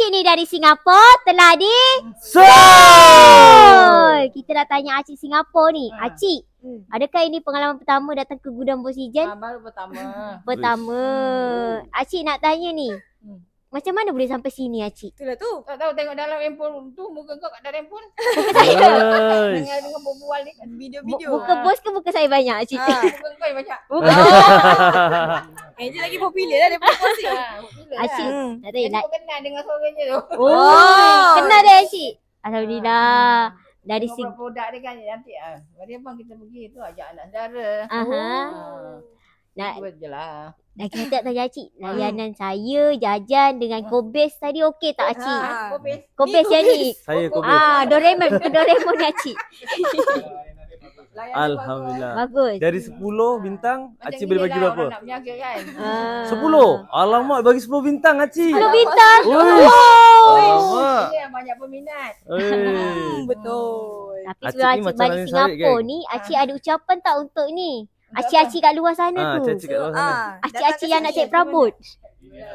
Acik ni dari Singapura telah di Kita dah tanya Acik Singapura ni. Acik, adakah ini pengalaman pertama datang ke gudang Bos Ijan? Baru pertama. Pertama. Acik nak tanya ni. Macam mana boleh sampai sini Acik? Itulah tu. Tak tahu tengok dalam handphone tu, muka kau kat dalam handphone. Dengan berbual ni. Video-video. Muka bos ke muka saya banyak Acik? Muka kau yang banyak. Dia lagi popular lah daripada bos ni. Acik, tak tahu Kau kenal dengan suaranya tu. kenal dah Acik. Alhamdulillah. Dari Tengok produk dia kan nanti hari abang kita pergi tu ajak anak saudara. Nak Buat je lah. kita tak tanya Acik, layanan saya jajan dengan Kobes tadi okey tak Acik? Kobes yang ni. Saya Kobes. Doraemon ni Acik. Alhamdulillah. Bagus. Dari 10 bintang, Acik boleh bagi berapa? Orang nak berniaga kan. 10. Alamak, bagi 10 bintang Acik. 10 bintang. Alamak. Ini yang banyak peminat. Betul. Tapi Acik sebelum ni Acik macam balik Raini Singapura Sarip, ni, Acik ada ucapan tak untuk ni? Acik-acik kat luar sana tu. Acik kat luar sana. Acik-acik yang nak cek perabot.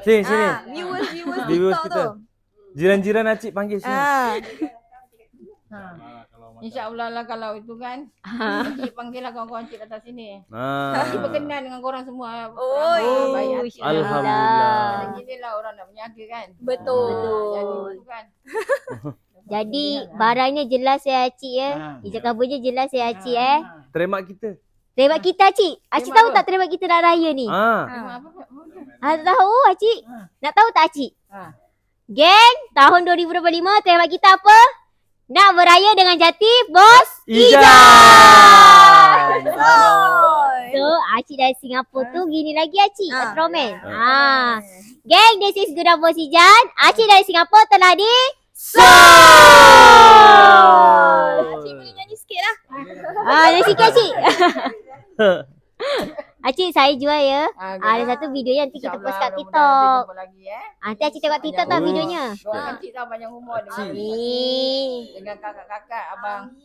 Sini, sini. Viewers Viewers TikTok kita. tu. Jiran-jiran Acik panggil sini. InsyaAllah lah kalau itu kan. Cik panggil lah kawan-kawan cik datang sini. Cik berkenan dengan korang semua. Baik hati. Alhamdulillah. Dan gini lah orang nak berniaga kan. Betul. Jadi itu kan. Jadi barangnya jelas ya Acik ya. Hijab kabelnya jelas ya Acik Teremak kita. Terima kita Acik. Acik tahu tak terima kita nak raya ni? Tak tahu Acik. Nak tahu tak Acik? Geng, tahun 2025 terima kita apa? Nak beraya dengan jati Bos Ijan. So, Acik dari Singapura tu gini lagi Acik. Astroman. Geng, this is Gudang Bos Ijan. Acik dari Singapura telah di Acik boleh nyanyi sikit lah. Nyanyi sikit Acik. Acik saya jual ya. Ada satu videonya nanti kita post kat TikTok. Nanti Acik tengok TikTok tak videonya? Doakan cik tahu banyak umur dengan kakak-kakak abang.